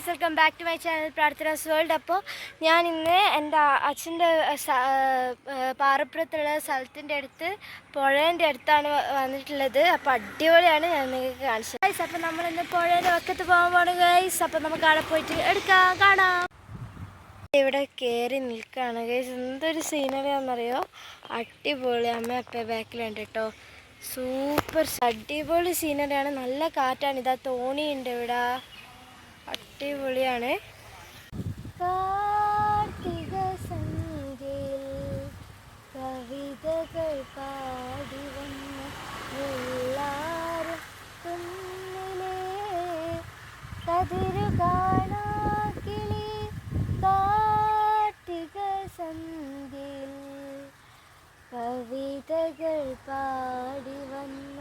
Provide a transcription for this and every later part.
Guys, welcome back to my channel Prarthana's world. അപ്പോൾ ഞാൻ ഇന്ന് എൻ്റെ അച്ഛൻ്റെ പാറപ്പുറത്തുള്ള സ്ഥലത്തിൻ്റെ അടുത്ത് പുഴേൻ്റെ അടുത്താണ് വന്നിട്ടുള്ളത്. അപ്പോൾ അടിപൊളിയാണ്, ഞാൻ നിങ്ങൾക്ക് കാണിച്ചത് ഗൈസ്. അപ്പോൾ നമ്മളിന്ന് പുഴേൻ്റെ വക്കത്ത് പോകാൻ പോകണം ഗൈസ്. അപ്പോൾ നമുക്ക് അവിടെ പോയിട്ട് കാണാം. ഇവിടെ കയറി നിൽക്കുകയാണ് ഗൈസ്. എന്തൊരു സീനറിയാണെന്നറിയോ, അടിപൊളി. അമ്മ അപ്പം ബാക്കിലുണ്ട് കേട്ടോ. സൂപ്പർ അടിപൊളി സീനറിയാണ്, നല്ല കാറ്റാണ്. ഇതാ തോണിയുണ്ട് ഇവിടെ, അടിപൊളിയാണ്. കാർത്തിക സന്ധ്യയിൽ കവിതകൾ പാടി വന്ന എല്ലാരും കുന്നിലെ കതിരു കാണാ കിളി. കാർത്തിക സന്ധ്യയിൽ കവിതകൾ പാടി വന്ന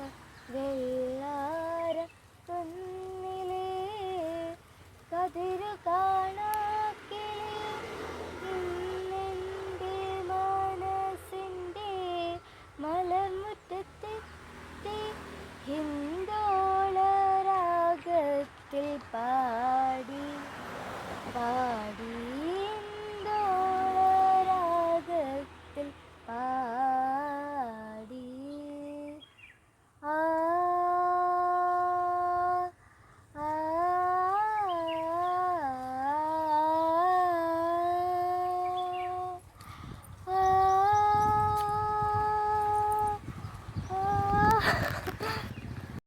വെള്ളാര കുന്നിലെ കതിരു